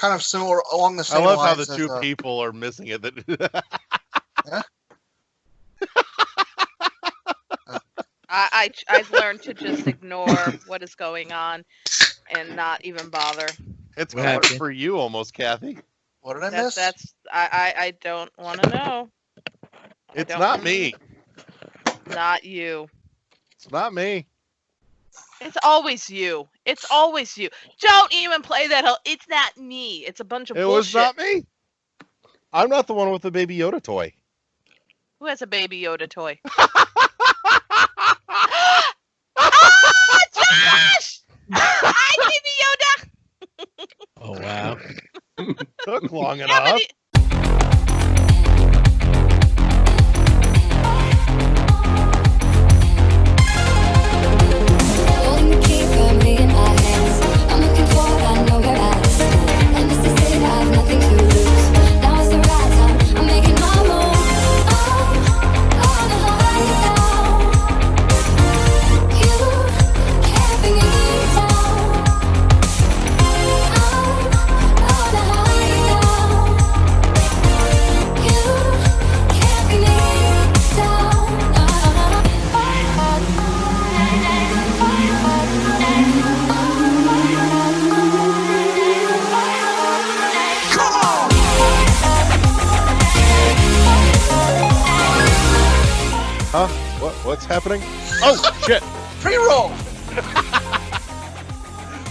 kind of similar along the I same love how lines the as, two people are missing it. Yeah. I've learned to just ignore what is going on and not even bother. It's What hard happened? for you almost, Kathy. What did I miss? I don't want to know. It's don't not wanna me. Not you. It's not me. It's always you. It's always you. Don't even play that whole. It's not me. It's a bunch of It bullshit. was not me. I'm not the one with the Baby Yoda toy. Who has a Baby Yoda toy? Josh! Hi, Baby Yoda. Oh wow. Took long Yeah, enough. but Holding the key firmly in my hands. I'm looking forward, I know where I stand. And just to say that I have nothing to lose. Now is the right time, I'm making my move. I wanna hold you down. You can't bring me down. I wanna hold you down. You can't bring me Huh? What's happening? Oh, shit. Pre-roll!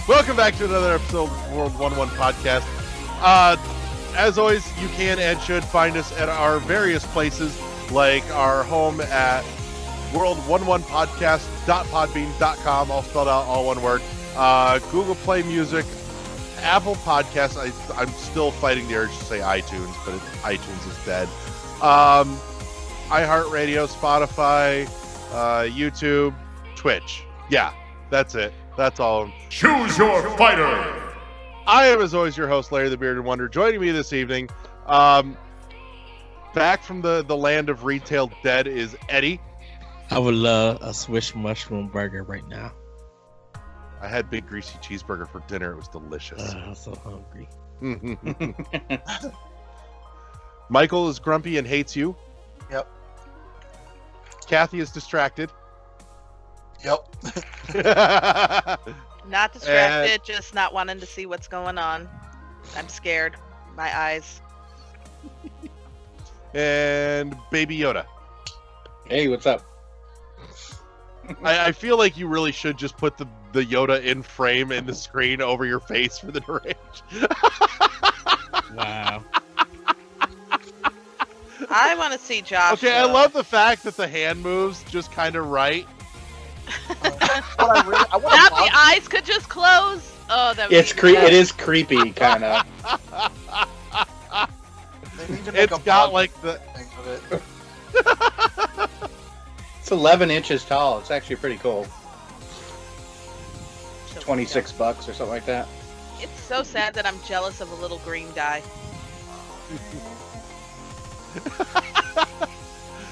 Welcome back to another episode of World 1-1 Podcast. As always, you can and should find us at our various places, like our home at world11podcast.podbean.com, all spelled out, all one word. Google Play Music, Apple Podcasts. I'm still fighting the urge to say iTunes, but iTunes is dead. iHeartRadio, Spotify, YouTube, Twitch. Yeah, that's it. That's all. Choose your fighter! I am, as always, your host, Larry the Bearded Wonder. Joining me this evening, back from the land of retail dead, is Eddie. I would love a Swiss mushroom burger right now. I had big greasy cheeseburger for dinner. It was delicious. I'm so hungry. Michael is grumpy and hates you. Yep. Kathy is distracted. Yep. not distracted, just not wanting to see what's going on. I'm scared. My eyes. And Baby Yoda. Hey, what's up? I feel like you really should just put the Yoda in frame in the screen over your face for the duration. Wow. I want to see Josh. Okay, I love the fact that the hand moves just kind of right. I want Now the eyes could just close. Oh, that would It's be it is creepy, kind of. They need to make It's a got bug like the thing of it. It's 11 inches tall. It's actually pretty cool. so $26 or something like that. It's so sad that I'm jealous of a little green guy.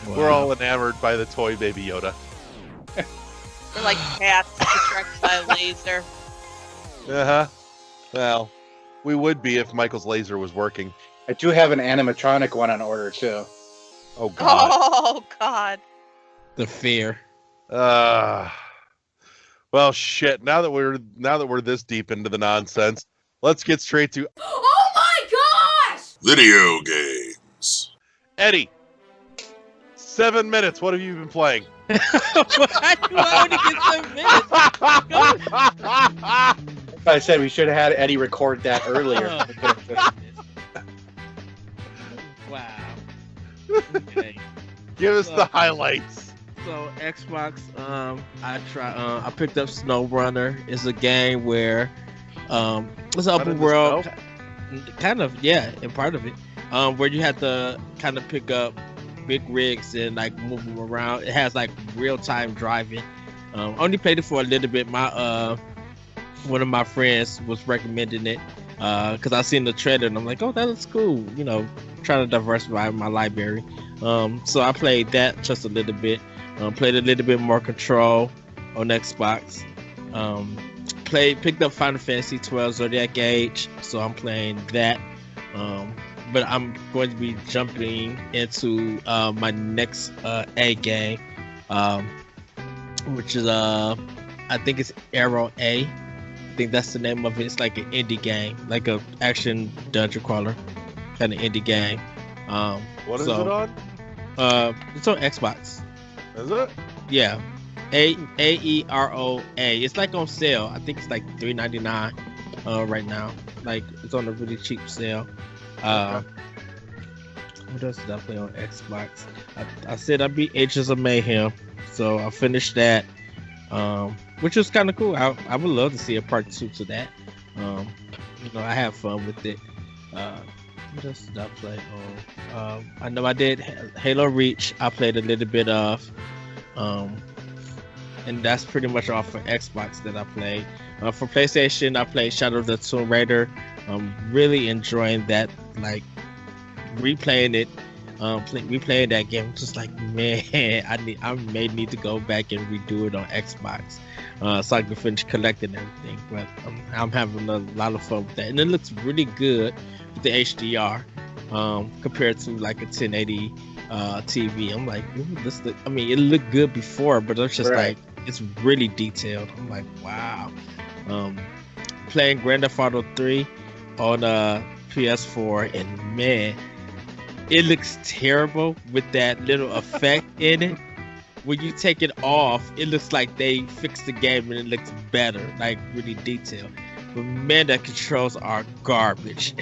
We're all enamored by the toy Baby Yoda. They're like cats attracted by a laser. Well, we would be if Michael's laser was working. I do have an animatronic one on order too. Oh God. Oh God. The fear. Well, shit. Now that we're this deep into the nonsense, let's get straight to Oh my gosh! Video games. Eddie. 7 minutes. What have you been playing? Why do I only get 7 minutes? I said we should have had Eddie record that earlier. Wow. Okay. Give us the highlights. So Xbox, I picked up SnowRunner. It's a game where it's an open world, kind of, yeah, and part of it, where you have to kind of pick up big rigs and like move them around. It has like real time driving. Only played it for a little bit. My one of my friends was recommending it because I seen the trailer and I'm like, oh, that looks cool. You know, trying to diversify my library. So I played that just a little bit. Played a little bit more Control on Xbox. picked up Final Fantasy 12 Zodiac Age, so I'm playing that. But I'm going to be jumping into my next A game, which is I think it's Arrow A. I think that's the name of it. It's like an indie game, like a action dungeon crawler kind of indie game. What is it on? It's on Xbox. Is it? Yeah, AEROA. It's like on sale. I think it's like $3.99 right now. Like it's on a really cheap sale. What else did I play on Xbox? I said I beat Agents of Mayhem, so I finished that, which was kind of cool. I would love to see a part 2 to that. I have fun with it. What else did I play on? I know I did Halo Reach. I played a little bit of, and that's pretty much all for Xbox that I played. For PlayStation, I played Shadow of the Tomb Raider. I'm really enjoying that, like replaying it, replaying that game. Just like, man, I may need to go back and redo it on Xbox, so I can finish collecting everything. But I'm having a lot of fun with that, and it looks really good with the HDR compared to like a 1080 TV. I'm like, it looked good before, but it's just like it's really detailed. I'm like, wow. Playing Grand Theft Auto 3 on PS4, and man, it looks terrible with that little effect in it. When you take it off, it looks like they fixed the game and it looks better, like really detailed. But man, the controls are garbage.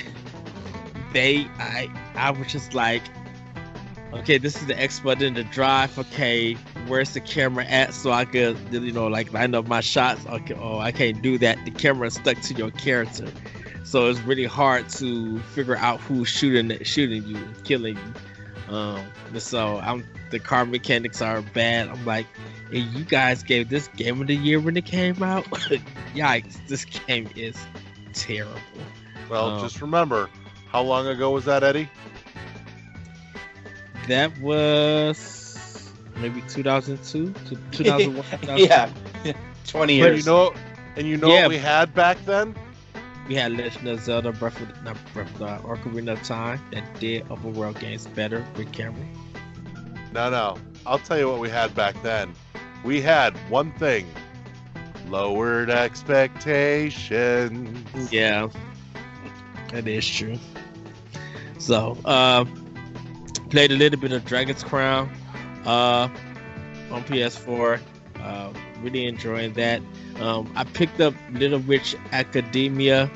I was just like, okay, this is the X button to drive. Okay, where's the camera at so I could, like line up my shots? Okay, I can't do that. The camera is stuck to your character, so it's really hard to figure out who's shooting you and killing you. So the car mechanics are bad. I'm like, hey, you guys gave this game of the year when it came out? Yikes, this game is terrible. Well, just remember, how long ago was that, Eddie? That was maybe 2002 to 2001. Yeah, 20 years. But what we had back then? We had Legend of Zelda Ocarina of Time that did open world games better with camera. No. I'll tell you what we had back then. We had one thing. Lowered expectations. Yeah, that is true. So, played a little bit of Dragon's Crown on PS4. Really enjoying that. I picked up Little Witch Academia.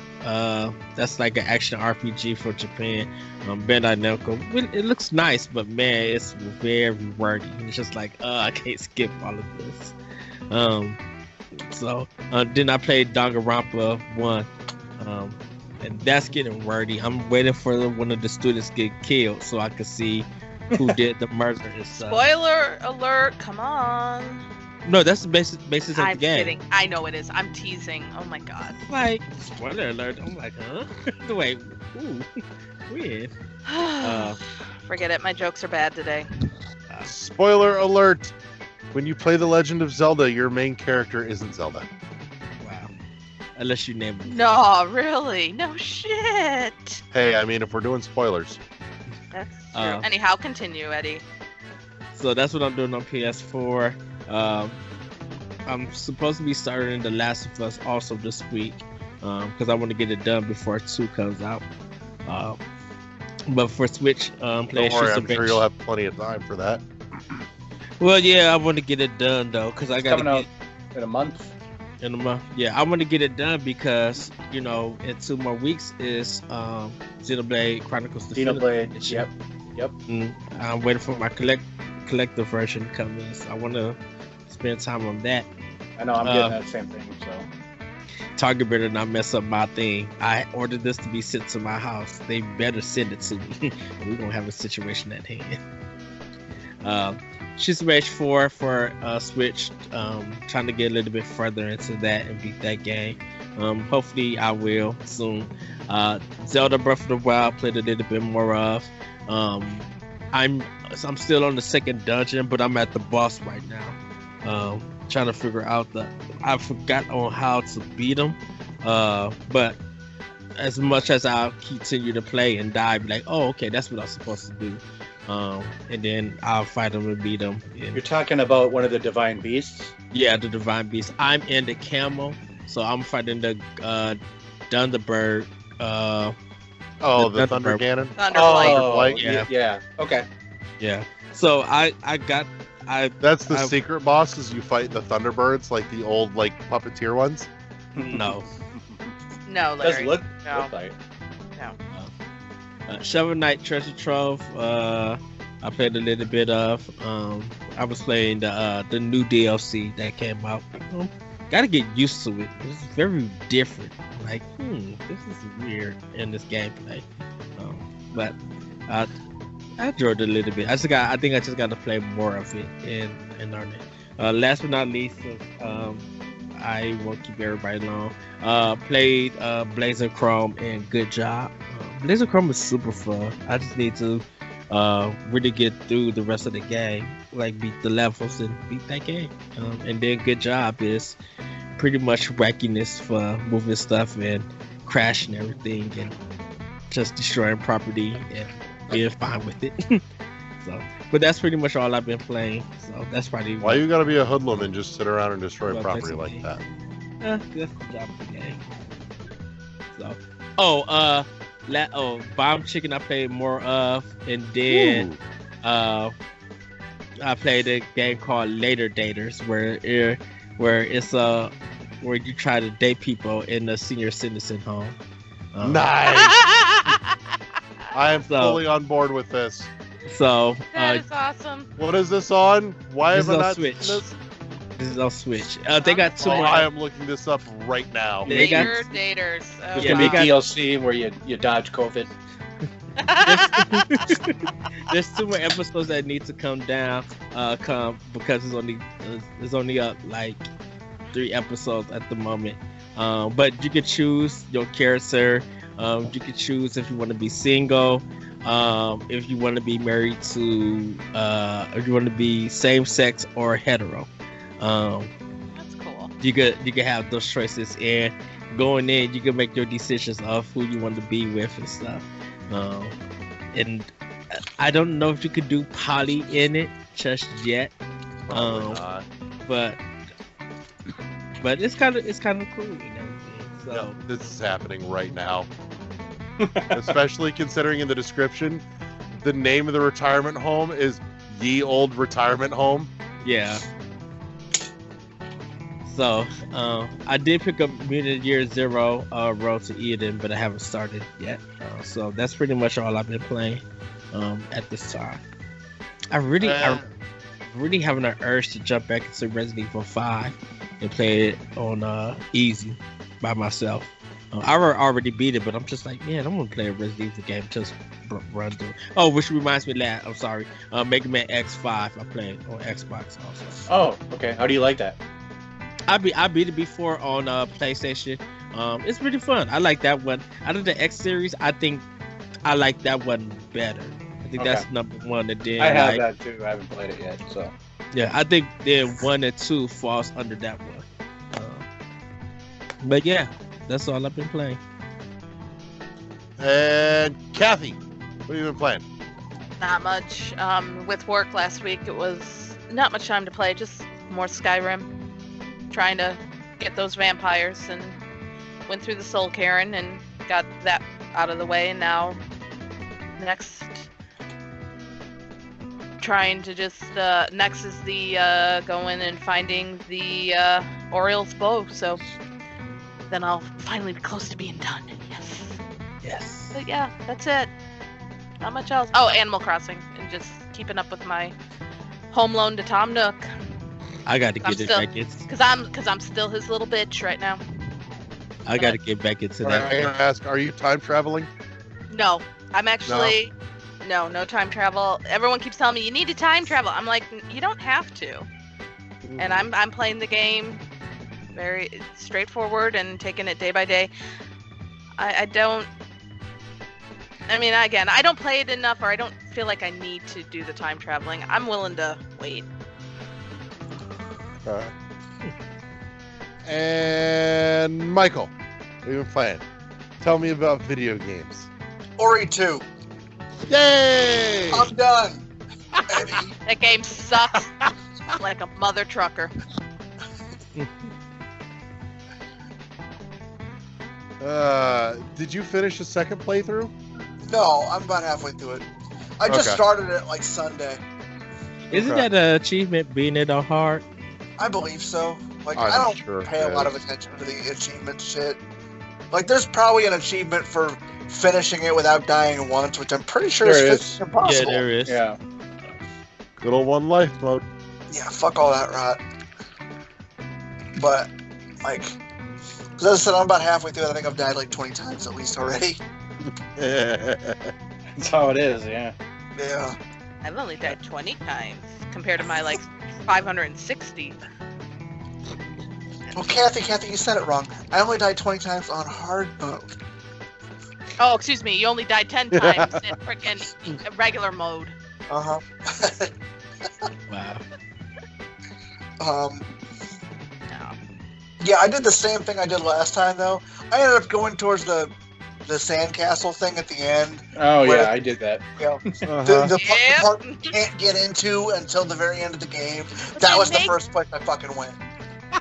That's like an action RPG for Japan. Bandai Namco. It looks nice, but man, it's very wordy. It's just like, I can't skip all of this. Then I played Danganronpa 1. And that's getting wordy. I'm waiting for one of the students to get killed so I can see who did the murder and stuff. Spoiler alert! Come on. No, that's the basis of the game. I'm kidding. I know it is. I'm teasing. Oh my god. Like, spoiler alert. I'm like, huh? Wait, ooh, weird. Forget it. My jokes are bad today. Spoiler alert! When you play The Legend of Zelda, your main character isn't Zelda. Wow. Unless you name it. No, really? No shit. Hey, I mean, if we're doing spoilers. That's true. Anyhow, continue, Eddie. So that's what I'm doing on PS4. I'm supposed to be starting The Last of Us also this week because I want to get it done before 2 comes out. But for Switch, Don't worry, I'm sure you'll have plenty of time for that. Well, yeah, I want to get it done though because I got coming out in a month. In a month, yeah, I want to get it done because in 2 more weeks is Xenoblade Chronicles Definitive Edition. Yep. I'm waiting for my collector version to come in. So I want to spend time on that. I know I'm getting that same thing. So Target better not mess up my thing. I ordered this to be sent to my house. They better send it to me. We don't have a situation at hand. She's Rage 4 for Switch. Trying to get a little bit further into that and beat that game. Hopefully I will soon. Zelda Breath of the Wild played a little bit more of. I'm still on the second dungeon, but I'm at the boss right now. trying to figure out I forgot on how to beat them. But as much as I'll continue to play and die, be like, oh, okay, that's what I'm supposed to do. And then I'll fight them and beat them. You're talking about one of the divine beasts? Yeah, the divine beast. I'm in the camel, so I'm fighting the Thunderbird. The Thunder Cannon. Thunderflight. Yeah. Okay. Yeah. So That's the secret boss. Is you fight the Thunderbirds, like the old like puppeteer ones. no. No, Does Larry. look No. like. Shovel Knight Treasure Trove. I played a little bit of. I was playing the new DLC that came out. Gotta get used to it. It's very different. Like, this is weird in this gameplay. But I enjoyed it a little bit. I think I just got to play more of it and learn it. Last but not least, I won't keep everybody long. Played Blazer Chrome and good job. Blazer Chrome is super fun. I just need to really get through the rest of the game, like beat the levels and beat that game. And then good job is pretty much wackiness for moving stuff and crashing everything and just destroying property and being fine with it. But that's pretty much all I've been playing. So that's probably why you gotta be a hoodlum and just sit around and destroy Well, property basically. like that. That's the job of the game. So, Bomb Chicken I played more of, and then Ooh. I played a game called Later Daters, where it's where you try to date people in a senior citizen home. Nice. I am So- fully on board with this. So That is awesome. What is this on? Why This have I is on not seen Switch. this? this is on Switch. They got two Oh, more. I am looking this up right now. They got- Later daters. There's Yeah, gonna be they got- DLC where you dodge COVID. There's two more episodes that need to come because it's only up like 3 episodes at the moment. But you can choose your character. You can choose if you want to be single, if you want to be married to, if you want to be same sex or hetero. That's cool. You could have those choices, and going in, you can make your decisions of who you want to be with and stuff. And I don't know if you could do poly in it just yet. Probably not. But it's kind of cool and everything. So No, this is happening right now. Especially considering in the description, the name of the retirement home is Ye Old Retirement Home. yeah. So I did pick up Mutant Year Zero Road to Eden, but I haven't started yet. So that's pretty much all I've been playing at this time. I really having an urge to jump back into Resident Evil 5 and play it on easy by myself. I already beat it, but I'm just like, man, I'm gonna play a Resident Evil game, just run through. Oh, which reminds me, I'm sorry, Mega Man X5 I played on Xbox also. Oh, okay. How do you like that? I beat it before on PlayStation. It's pretty fun. I like that one. Out of the X series, I think I like that one better. I think that's number one. And then I have that too. I haven't played it yet, so. yeah, I think then 1 and 2 falls under that one. But yeah, that's all I've been playing. And Kathy, what have you been playing? Not much. With work last week, it was not much time to play. Just more Skyrim. Trying to get those vampires, and went through the Soul Cairn and got that out of the way. And now, next, trying to just next is the going and finding the Oriel's bow. So then I'll finally be close to being done. Yes. Yes. But yeah, that's it. Not much else. Oh, Animal Crossing, and just keeping up with my home loan to Tom Nook. I got to get it still- back into. Cause I'm still his little bitch right now. I got to get back into I'm that. going to ask, are you time traveling? No, I'm actually no time travel. Everyone keeps telling me you need to time travel. I'm like, you don't have to. And I'm playing the game very straightforward and taking it day by day. I don't. I mean, again, I don't play it enough, or I don't feel like I need to do the time traveling. I'm willing to wait. And Michael, what have you been playing? Tell me about video games. Ori 2. Yay! I'm done. Eddie. That game sucks like a mother trucker. Did you finish the second playthrough? No, I'm about halfway through it. I just Okay. started it like Sunday. Isn't Okay. that an achievement being it on hard? I believe so. Like, I'm I don't sure pay it a lot of is. attention to the achievement shit. Like, there's probably an achievement for finishing it without dying once, which I'm pretty sure There is is. impossible. Yeah, there is. Yeah. Good old one life mode. Yeah, fuck all that rot. But, like, as I said, I'm about halfway through it. I think I've died like 20 times at least already. That's how it is, yeah. Yeah. I've only died 20 times compared to my like 560. Well, Kathy, you said it wrong. I only died 20 times on hard mode. Oh, excuse me. You only died 10 times in freaking regular mode. Uh-huh. Wow. No. Yeah, I did the same thing I did last time, though. I ended up going towards the sandcastle thing at the end. Oh, Where- yeah, I did that. You know, Uh-huh. the Yep. part you can't get into until the very end of the game. But That they was the make- first place I fucking went.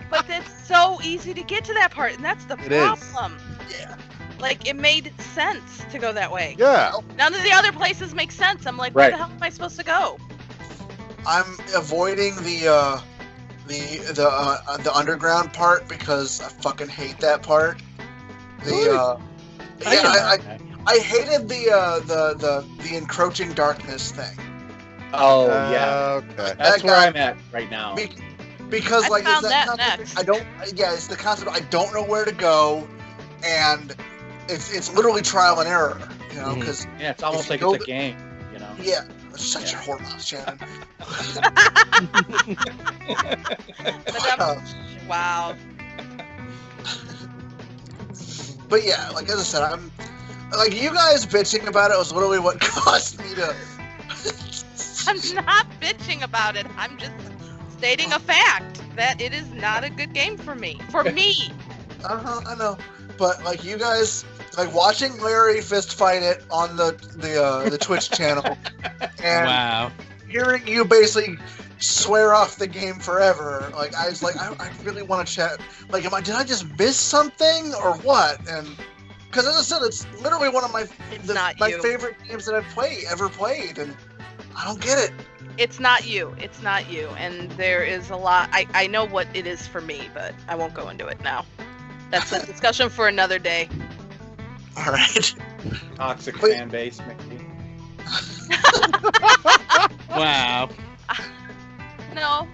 But it's so easy to get to that part, and that's the It is. problem. Yeah. Like, it made sense to go that way. Yeah. None of the other places make sense. I'm like, where Right. the hell am I supposed to go? I'm avoiding the underground part because I fucking hate that part. Yeah, I hated the encroaching darkness thing. Oh, yeah. Okay. That's That where guy- I'm at right now. Because I like found it's that concept, next. I don't. Yeah, it's the concept. I don't know where to go, and it's literally trial and error. You know, Mhm. because Yeah, it's almost If you like go it's a game, you know? yeah, shut your whore mouth, Shannon. Wow. But yeah, like as I said, I'm like you guys bitching about it was literally what caused me to. I'm not bitching about it. I'm just stating a fact that it is not a good game for me. For me. I know, but like you guys, like watching Larry fist fight it on the Twitch channel, and Wow. hearing you basically swear off the game forever. Like I was like, I really want to chat. Like, did I just miss something or what? And because as I said, it's literally one of my not my you. favorite games that I've ever played, and I don't get it. It's not you. It's not you. And there is a lot. I know what it is for me, but I won't go into it now. That's a discussion for another day. All right. Toxic Wait. fan base, maybe. Wow. No.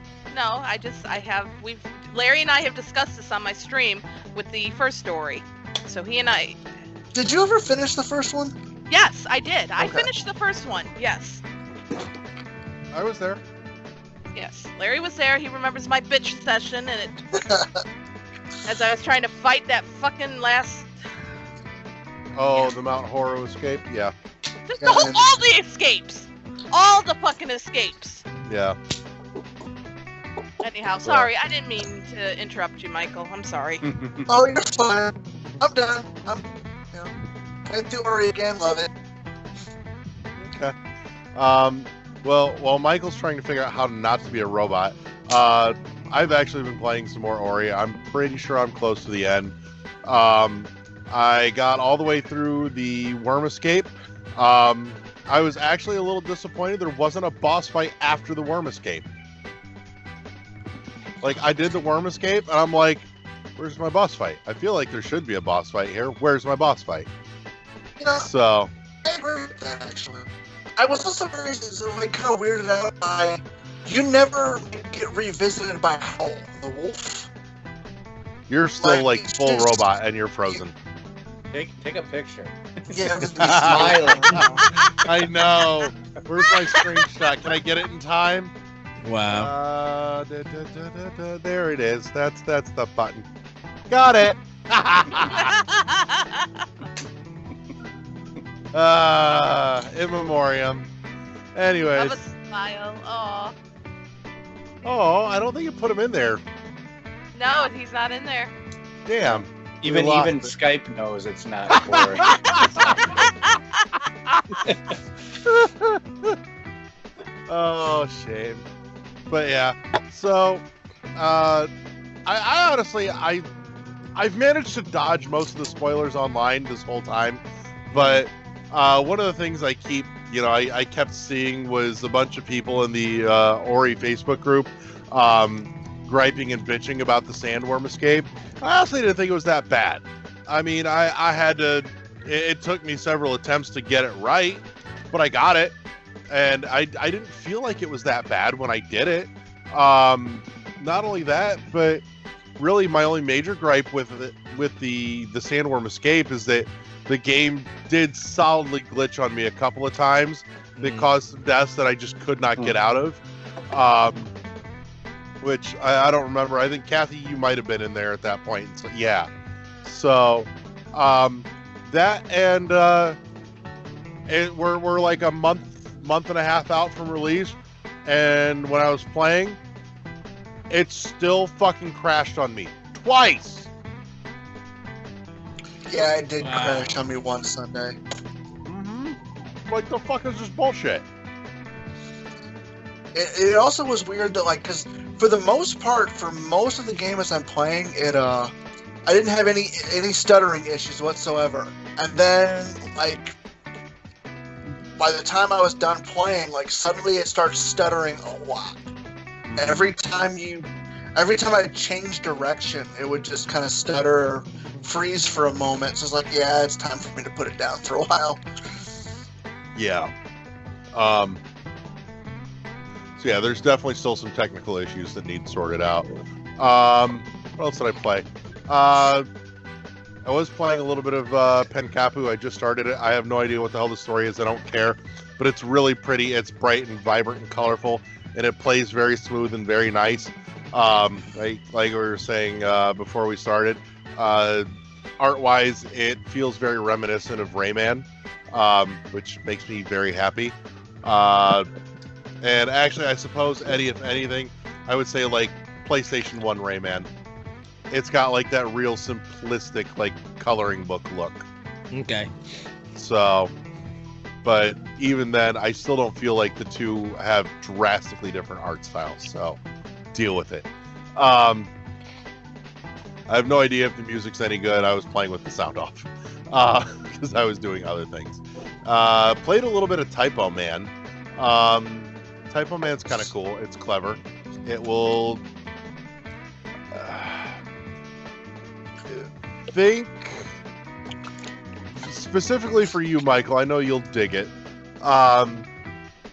Larry and I have discussed this on my stream with the first story. So he and I, Did you ever finish the first one? yes, I did. I Okay. finished the first one. Yes. I was there. Yes. Larry was there. He remembers my bitch session and it, as I was trying to fight that fucking last, Oh, the Mount Horror escape. Yeah. just Yeah, and- all the escapes. All the fucking escapes. Yeah. Anyhow, sorry. I didn't mean to interrupt you, Michael. I'm sorry. Oh, you're fine. I'm done. Playing through Ori again. Love it. Well, while Michael's trying to figure out how not to be a robot, I've actually been playing some more Ori. I'm pretty sure I'm close to the end. I got all the way through the worm escape. I was actually a little disappointed there wasn't a boss fight after the worm escape. Like, I did the worm escape, and I'm like, where's my boss fight? I feel like there should be a boss fight here. Where's my boss fight? You know, So, I agree with that actually. I was also very like kind of weirded out by you never get revisited by Howl the wolf. you're still, Like, like, full robot, and you're frozen. Take a picture. Yeah, just Smiling. I know. Where's my screenshot? Can I get it in time? Wow. There it is. That's the button. Got it. In memoriam. Have Anyways. a smile. Aw. Oh, I don't think you put him in there. No, he's not in there. Damn. Even We lost it. Skype knows it's not for. Oh, shame. But yeah, so I honestly I've managed to dodge most of the spoilers online this whole time, but one of the things I kept seeing was a bunch of people in the Ori Facebook group griping and bitching about the sandworm escape. I honestly didn't think it was that bad. I mean, I had to. It took me several attempts to get it right, but I got it. And I didn't feel like it was that bad when I did it. Not only that, but really my only major gripe with the sandworm escape is that the game did solidly glitch on me a couple of times that caused some deaths that I just could not get out of. Which I don't remember. I think Kathy, you might have been in there at that point. So yeah. So that and we're like a month and a half out from release, and when I was playing, it still fucking crashed on me twice. Yeah, it did crash on me one Sunday. Like, the fuck is this bullshit? It also was weird that, like, because for the most part, for most of the game as I'm playing, I didn't have any stuttering issues whatsoever. And then, like, by the time I was done playing, like, suddenly it starts stuttering a lot. Every time I changed direction, it would just kind of stutter or freeze for a moment. So it's like, yeah, it's time for me to put it down for a while. Yeah. So yeah, there's definitely still some technical issues that need sorted out. What else did I play? I was playing a little bit of Penkapu. I just started it. I have no idea what the hell the story is. I don't care. But it's really pretty. It's bright and vibrant and colorful. And it plays very smooth and very nice. Like we were saying before we started, art-wise, it feels very reminiscent of Rayman, which makes me very happy. And actually, I suppose, Eddie, if anything, I would say like PlayStation 1 Rayman. It's got like that real simplistic like coloring book look. Okay. So, but even then, I still don't feel like the two have drastically different art styles. So, deal with it. I have no idea if the music's any good. I was playing with the sound off because I was doing other things. Played a little bit of Typo Man. Typo Man's kind of cool. It's clever. It will think specifically for you, Michael. I know you'll dig it.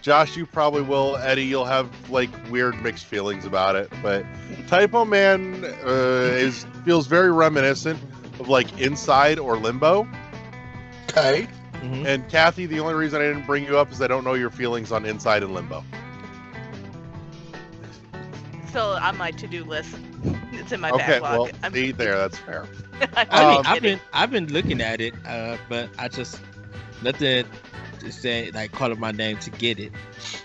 Josh, you probably will. Eddie, you'll have like weird mixed feelings about it. But Typo Man feels very reminiscent of like Inside or Limbo. Okay. Mm-hmm. And Kathy, the only reason I didn't bring you up is I don't know your feelings on Inside and Limbo. Still on my to-do list. It's in my Okay, backlog. well, see there, that's fair. I've been looking at it, but I just nothing to say like calling my name to get it.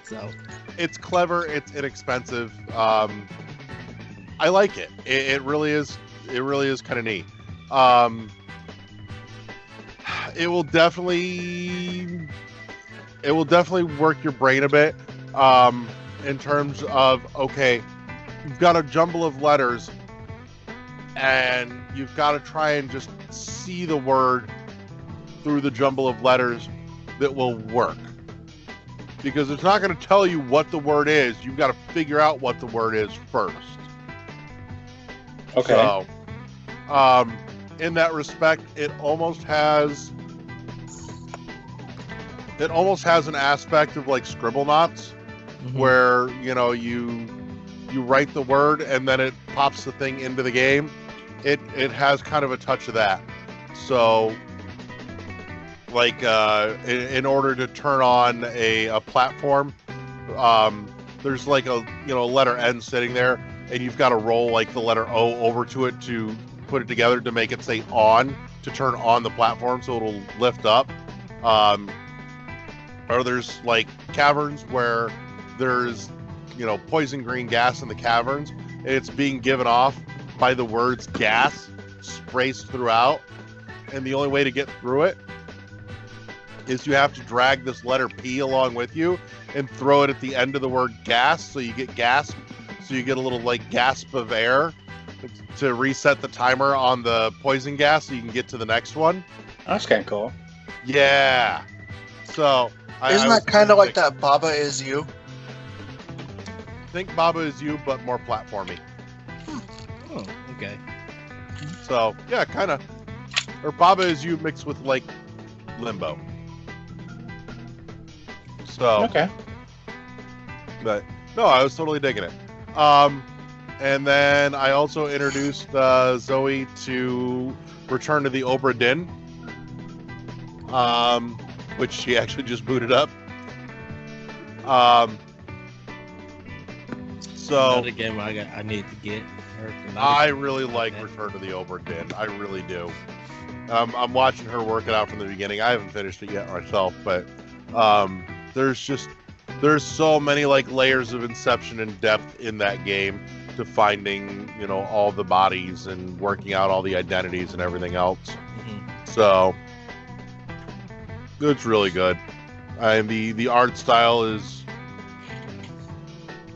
So it's clever. It's inexpensive. I like it. It really is. It really is kind of neat. It will definitely work your brain a bit. In terms of, okay, you've got a jumble of letters, and you've got to try and just see the word through the jumble of letters that will work. Because it's not going to tell you what the word is. You've got to figure out what the word is first. Okay. So, in that respect, it almost has an aspect of like Scribblenauts, where you write the word and then it pops the thing into the game. It has kind of a touch of that. So, like in order to turn on a platform, there's like a letter N sitting there, and you've got to roll like the letter O over to it to put it together to make it say on, to turn on the platform so it'll lift up. Or there's like caverns where there's poison green gas in the caverns, and it's being given off by the words gas spaced throughout, and the only way to get through it is you have to drag this letter P along with you and throw it at the end of the word gas, so you get gasp, so you get a little like gasp of air to reset the timer on the poison gas so you can get to the next one. That's kind of cool. Yeah. So Isn't that kind of like that Baba Is You? Think Baba Is You, but more platformy. Oh, okay. So yeah, kind of, or Baba Is You mixed with like Limbo. So Okay. but no, I was totally digging it. And then I also introduced Zoe to Return to the Obra Dinn, which she actually just booted up. So Another game I need to get. I really like Return to the Obra Dinn. I really do. I'm watching her work it out from the beginning. I haven't finished it yet myself, but there's so many like layers of inception and depth in that game to finding, you know, all the bodies and working out all the identities and everything else. Mm-hmm. So it's really good. And the art style is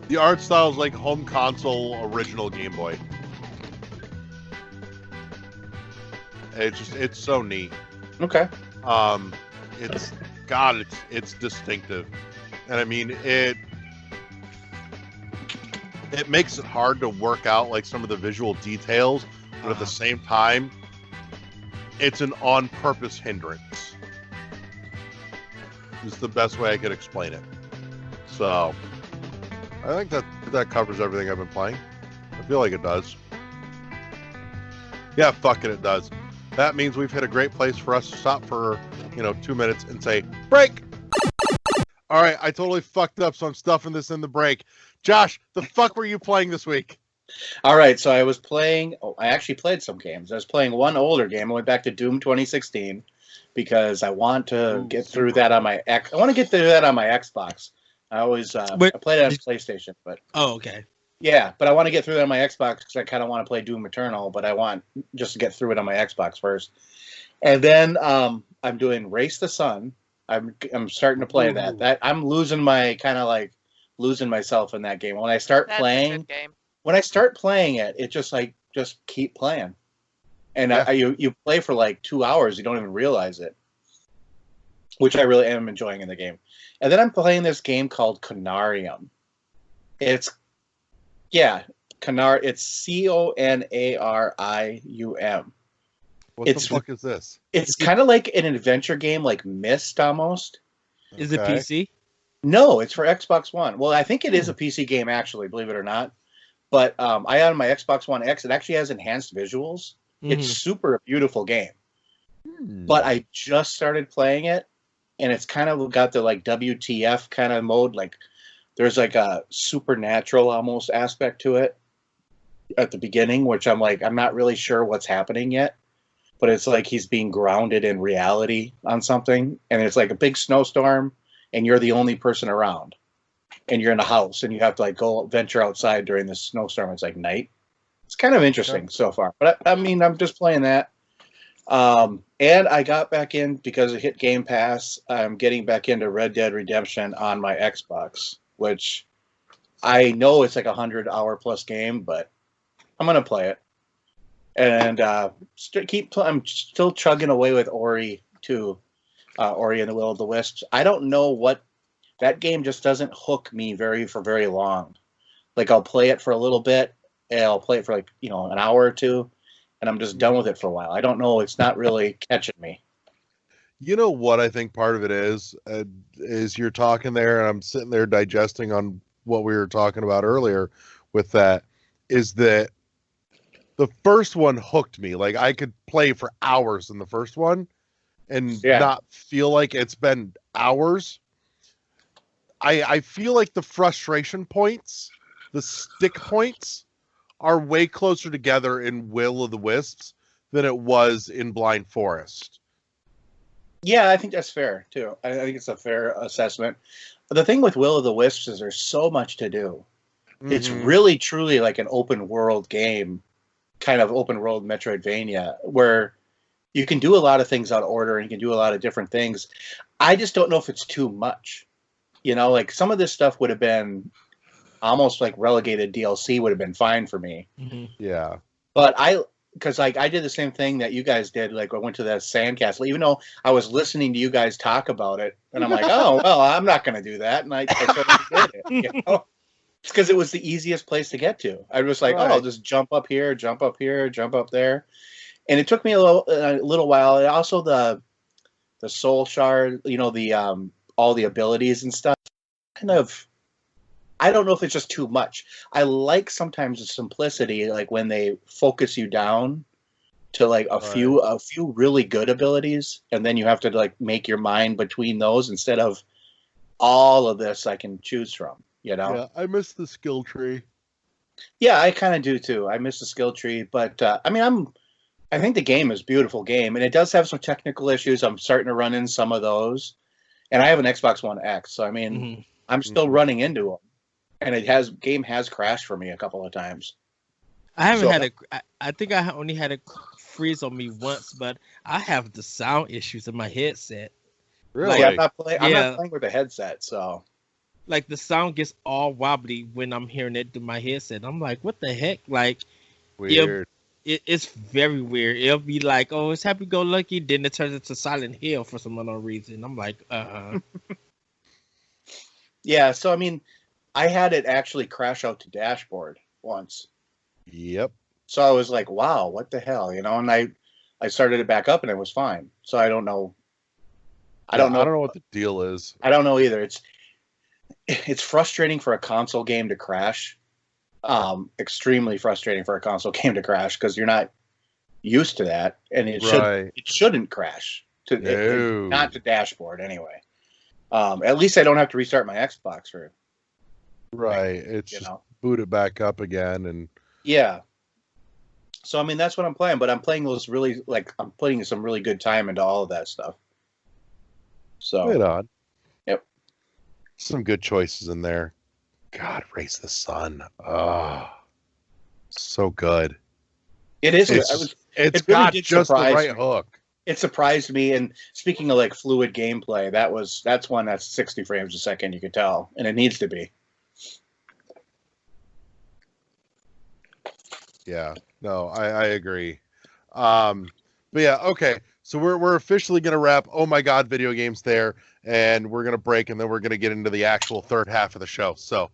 like home console original Game Boy. It's so neat. Okay. It's distinctive, and I mean it makes it hard to work out like some of the visual details, but at the same time, it's an on-purpose hindrance. It's the best way I could explain it. So I think that covers everything I've been playing. I feel like it does. Yeah, fucking it does. That means we've hit a great place for us to stop for, 2 minutes and say, break! All right, I totally fucked up, so I'm stuffing this in the break. Josh, the fuck were you playing this week? All right, so I actually played some games. I was playing one older game. I went back to Doom 2016 because I want to get through that on my I want to get through that on my Xbox. I always I played it on PlayStation, but okay. Yeah, but I want to get through that on my Xbox because I kind of want to play Doom Eternal, but I want just to get through it on my Xbox first. And then I'm doing Race the Sun. I'm starting to play that I'm losing myself in that game. When I start That's playing, a good game. when I start playing it, it just keep playing. And you play for like 2 hours, you don't even realize it, which I really am enjoying in the game. And then I'm playing this game called Conarium. It's Conarium. It's Conarium. What the fuck is this? It's kind of like an adventure game, like Myst almost. Is it PC? No, it's for Xbox One. Well, I think it is a PC game, actually, believe it or not. But I had my Xbox One X. It actually has enhanced visuals. Mm-hmm. It's super beautiful game. But I just started playing it, and it's kind of got the like WTF kind of mode. Like there's like a supernatural almost aspect to it at the beginning, which I'm not really sure what's happening yet. But it's like he's being grounded in reality on something, and it's like a big snowstorm, and you're the only person around, and you're in a house, and you have to like go venture outside during the snowstorm. It's like night. It's kind of interesting so far, but I mean, I'm just playing that. And I got back in because it hit Game Pass. I'm getting back into Red Dead Redemption on my Xbox, which I know it's like 100-hour plus game, but I'm gonna play it. And I'm still chugging away with Ori too, Ori and the Will of the Wisps. I don't know what that game just doesn't hook me for very long. Like I'll play it for a little bit, and I'll play it for like an hour or two, and I'm just done with it for a while. I don't know. It's not really catching me. You know what I think part of it is you're talking there, and I'm sitting there digesting on what we were talking about earlier with that, is that the first one hooked me. Like I could play for hours in the first one and not feel like it's been hours. I feel like the frustration points, the stick points, are way closer together in Will of the Wisps than it was in Blind Forest. Yeah, I think that's fair too. I think it's a fair assessment. The thing with Will of the Wisps is there's so much to do. Mm-hmm. It's really truly like an open world game kind of open world Metroidvania where you can do a lot of things out of order and you can do a lot of different things. I just don't know if it's too much. You know, like some of this stuff would have been almost like relegated DLC would have been fine for me. Mm-hmm. Yeah. But because like I did the same thing that you guys did. Like I went to that sandcastle, even though I was listening to you guys talk about it, and I'm like, oh well, I'm not going to do that, and I totally did it. You know? It's because it was the easiest place to get to. I was like, Right. oh, I'll just jump up here, jump up here, jump up there, and it took me a little while. And also the soul shard, you know, the all the abilities and stuff. Kind of, I don't know if it's just too much. I like sometimes the simplicity, like when they focus you down to like a few really good abilities, and then you have to like make your mind between those instead of all of this I can choose from. You know? Yeah, I miss the skill tree. Yeah, I kind of do too. I miss the skill tree, but I mean, I think the game is a beautiful game, and it does have some technical issues. I'm starting to run in some of those, and I have an Xbox One X, so I mean, I'm still running into them, and game has crashed for me a couple of times. I haven't had I think I only had a freeze on me once, but I have the sound issues in my headset. Really? Yeah, I'm not playing with a headset, so. Like the sound gets all wobbly when I'm hearing it through my headset. I'm like, what the heck? Like, Weird. It's very weird. It'll be like, oh, it's happy go lucky, then it turns into Silent Hill for some unknown reason. I'm like, Yeah, so I mean, I had it actually crash out to dashboard once. Yep. So I was like, wow, what the hell, you know? And I started it back up and it was fine. So I don't know. I don't know what the deal is. I don't know either. It's frustrating for a console game to crash. Extremely frustrating for a console game to crash because you're not used to that, and it shouldn't crash not to dashboard anyway. At least I don't have to restart my Xbox for. Right, it's just boot it back up again, and yeah. So I mean that's what I'm playing, but I'm playing those really I'm putting some really good time into all of that stuff. So right on. Yep. Some good choices in there. God, Raise the Sun. Oh, so good. It is. It's got just the right hook. It surprised me. And speaking of like fluid gameplay, that's one that's 60 frames a second. You can tell, and it needs to be. Yeah. No, I agree. But yeah, okay. So we're officially gonna wrap Oh My God video games there, and we're gonna break, and then we're gonna get into the actual third half of the show. So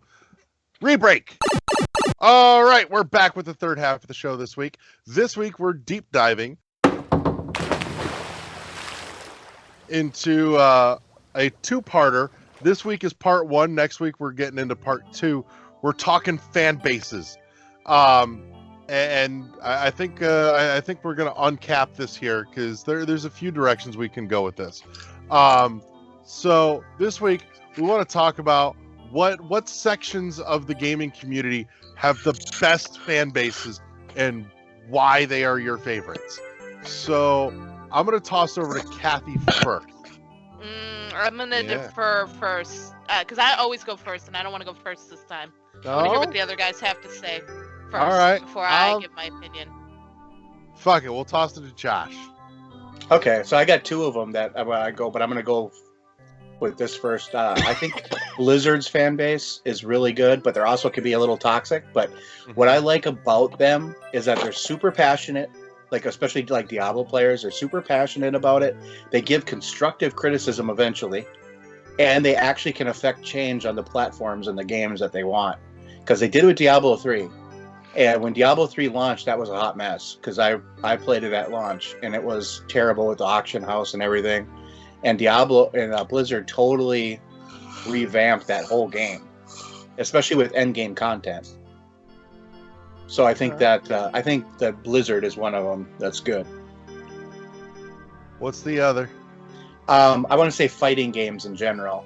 re-break. All right, we're back with the third half of the show this week. This week we're deep diving into a two-parter. This week is part one. Next week we're getting into part two. We're talking fan bases. And I think we're going to uncap this here because there's a few directions we can go with this. So this week we want to talk about what sections of the gaming community have the best fan bases and why they are your favorites. So I'm going to toss over to Kathy first. I'm going to defer first because I always go first, and I don't want to go first this time. I want to hear what the other guys have to say first. All right. Before I give my opinion. Fuck it. We'll toss it to Josh. Okay, so I got two of them that I go, but I'm going to go with this first. I think Blizzard's fan base is really good, but there also could be a little toxic. But what I like about them is that they're super passionate, like especially like Diablo players are super passionate about it. They give constructive criticism eventually, and they actually can affect change on the platforms and the games that they want. Because they did it with Diablo 3. And when Diablo 3 launched, that was a hot mess because I played it at launch and it was terrible with the auction house and everything. And Diablo and Blizzard totally revamped that whole game, especially with end game content. So I think that Blizzard is one of them that's good. What's the other? I want to say fighting games in general.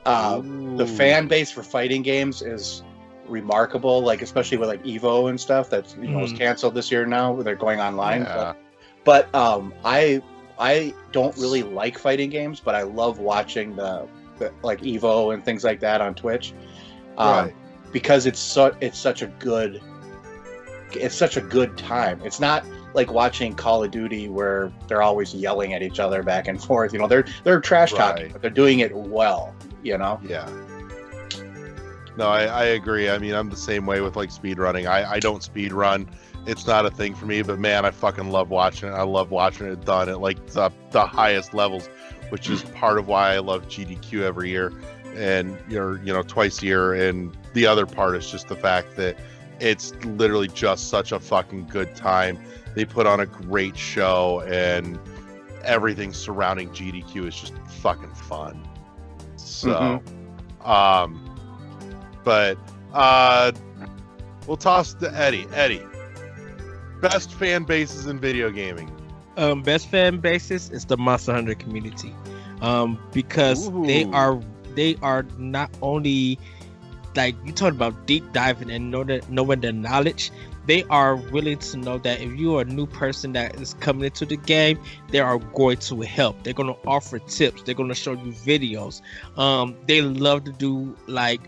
The fan base for fighting games is remarkable, like especially with like Evo and stuff that was canceled this year now. They're going online, but I don't really like fighting games, but I love watching the like Evo and things like that on Twitch, because it's such a good it's such a good time. It's not like watching Call of Duty where they're always yelling at each other back and forth. You know, they're trash talking, Right. but they're doing it well. You know. Yeah. No, I agree. I mean, I'm the same way with like speed running. I don't speed run. It's not a thing for me, but man, I fucking love watching it. I love watching it done at like the highest levels, which is part of why I love GDQ every year and twice a year. And the other part is just the fact that it's literally just such a fucking good time. They put on a great show and everything surrounding GDQ is just fucking fun. So, but we'll toss to Eddie. Eddie, best fan bases in video gaming. Best fan bases is the Monster Hunter community, because Ooh. they are not only like you talk about deep diving and knowing their knowledge. They are willing to know that if you are a new person that is coming into the game, they are going to help. They're going to offer tips. They're going to show you videos. They love to do like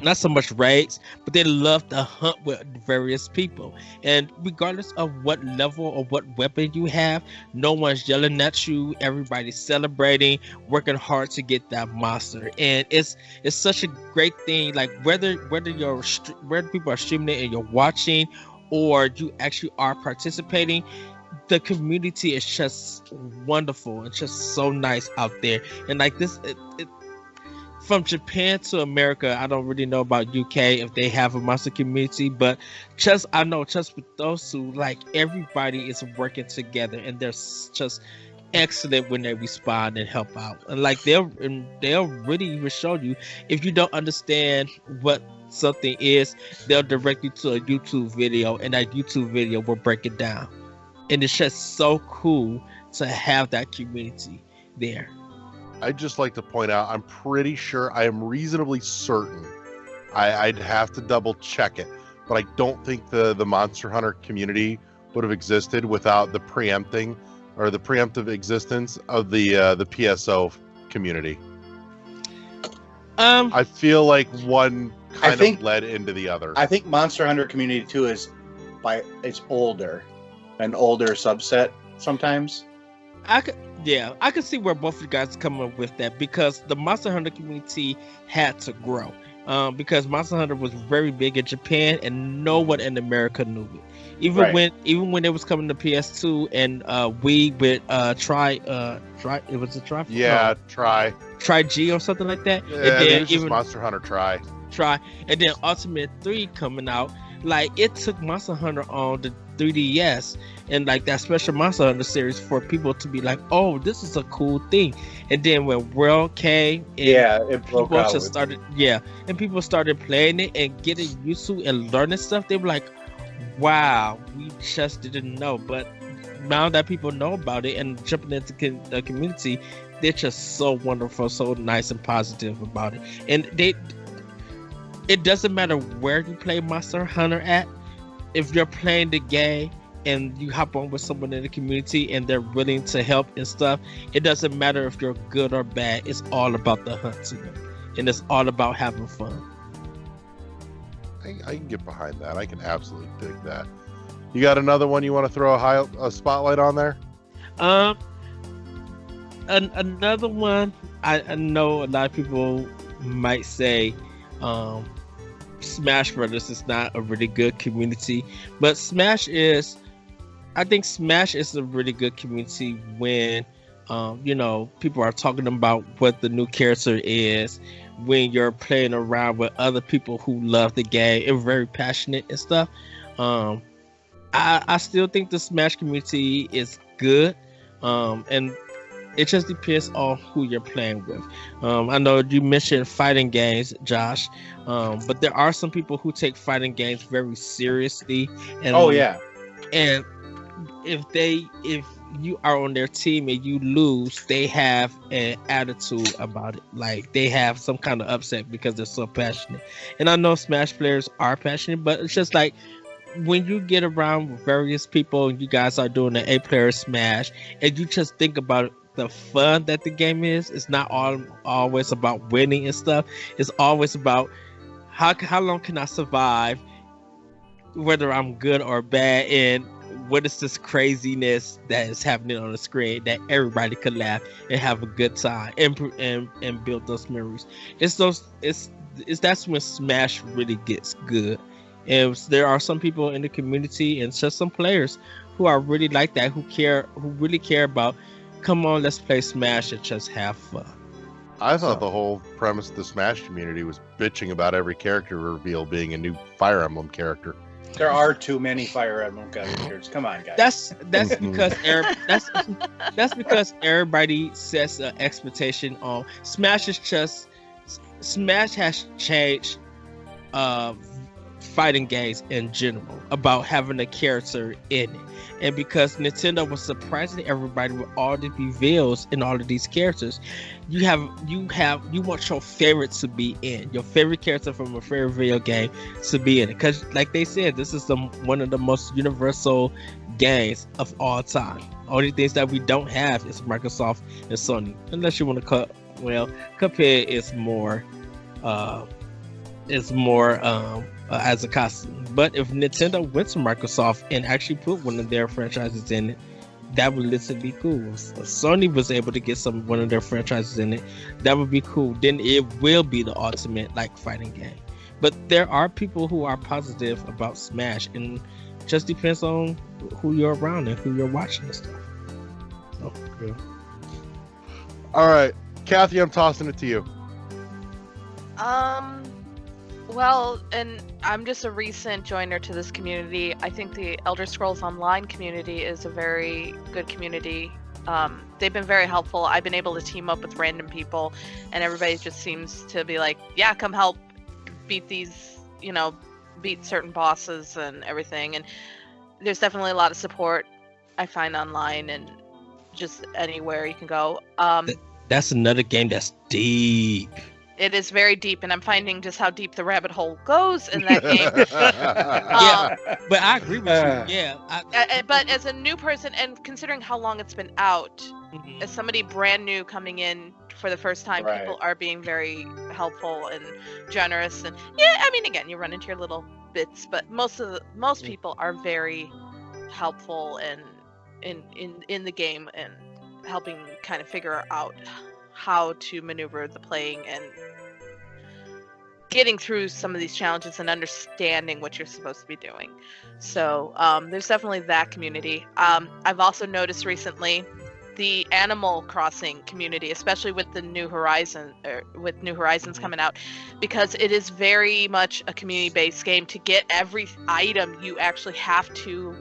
not so much raids, but they love to hunt with various people. And regardless of what level or what weapon you have, no one's yelling at you. Everybody's celebrating, working hard to get that monster. And it's such a great thing. Like whether people are streaming it and you're watching, or you actually are participating, the community is just wonderful. It's just so nice out there. And like this, from Japan to America, I don't really know about UK if they have a monster community, but I know with those two, like everybody is working together and they're just excellent when they respond and help out. And like they'll really even show you if you don't understand what something is, they'll direct you to a YouTube video and that YouTube video will break it down. And it's just so cool to have that community there. I'd just like to point out, I'm pretty sure, I am reasonably certain, I'd have to double check it, but I don't think the Monster Hunter community would have existed without the preemptive existence of the PSO community. I feel like one kind of led into the other. I think Monster Hunter community too it's older, an older subset sometimes. I could see where both of you guys come up with that, because the Monster Hunter community had to grow. Because Monster Hunter was very big in Japan and no one in America knew it. Even when it was coming to PS2 and we with Try it was a Try. Yeah, Try G or something like that. Yeah, and then even just Monster Hunter Try, and then Ultimate 3 coming out. Like it took Monster Hunter on the 3DS and like that special Monster Hunter series for people to be like, oh, this is a cool thing. And then when World came, it broke people out. People started playing it and getting used to and learning stuff. They were like, wow, we just didn't know. But now that people know about it and jumping into the community, they're just so wonderful, so nice and positive about it. And it doesn't matter where you play Monster Hunter at. If you're playing the game and you hop on with someone in the community and they're willing to help and stuff, it doesn't matter if you're good or bad. It's all about the hunting, and it's all about having fun. I can get behind that. I can absolutely dig that. You got another one you want to throw a spotlight on there? Another one. I know a lot of people might say Smash Brothers is not a really good community, but I think Smash is a really good community when people are talking about what the new character is, when you're playing around with other people who love the game and very passionate and stuff. I still think the Smash community is good, and it just depends on who you're playing with. I know you mentioned fighting games, Josh, but there are some people who take fighting games very seriously. And, and if you are on their team and you lose, they have an attitude about it. Like they have some kind of upset because they're so passionate. And I know Smash players are passionate, but it's just like when you get around with various people and you guys are doing an 8-player Smash and you just think about the fun that the game is, it's not always about winning and stuff. It's always about how long can I survive whether I'm good or bad, and what is this craziness that is happening on the screen that everybody could laugh and have a good time and build those memories. It's that's when Smash really gets good. And there are some people in the community and just some players who are really like that, who really care about, come on, let's play Smash and just have fun. I thought the whole premise of the Smash community was bitching about every character reveal being a new Fire Emblem character. There are too many Fire Emblem characters. Come on, guys. That's because that's because everybody sets an expectation on Smash. Smash has changed fighting games in general about having a character in it, and because Nintendo was surprising everybody with all the reveals in all of these characters, you want your favorite to be in, your favorite character from a favorite video game to be in it, because like they said, this is one of the most universal games of all time. Only things that we don't have is Microsoft and Sony, unless you want to Cuphead is more as a costume. But if Nintendo went to Microsoft and actually put one of their franchises in it, that would literally be cool. If Sony was able to get one of their franchises in it, that would be cool. Then it will be the ultimate fighting game. But there are people who are positive about Smash, and just depends on who you're around and who you're watching and stuff. So, yeah. All right, Kathy, I'm tossing it to you. Well, and I'm just a recent joiner to this community. I think the Elder Scrolls Online community is a very good community. They've been very helpful. I've been able to team up with random people, and everybody just seems to be like, yeah, come help beat these, beat certain bosses and everything. And there's definitely a lot of support I find online and just anywhere you can go. That's another game that's deep. It is very deep, and I'm finding just how deep the rabbit hole goes in that game. Yeah, but I agree with you. Yeah. But as a new person, and considering how long it's been out, as somebody brand new coming in for the first time, Right. people are being very helpful and generous. And yeah, I mean, again, you run into your little bits, but most people are very helpful and in the game and helping kind of figure out how to maneuver the playing and getting through some of these challenges and understanding what you're supposed to be doing. So there's definitely that community. I've also noticed recently the Animal Crossing community, especially with the New Horizons coming out, because it is very much a community-based game. To get every item, you actually have to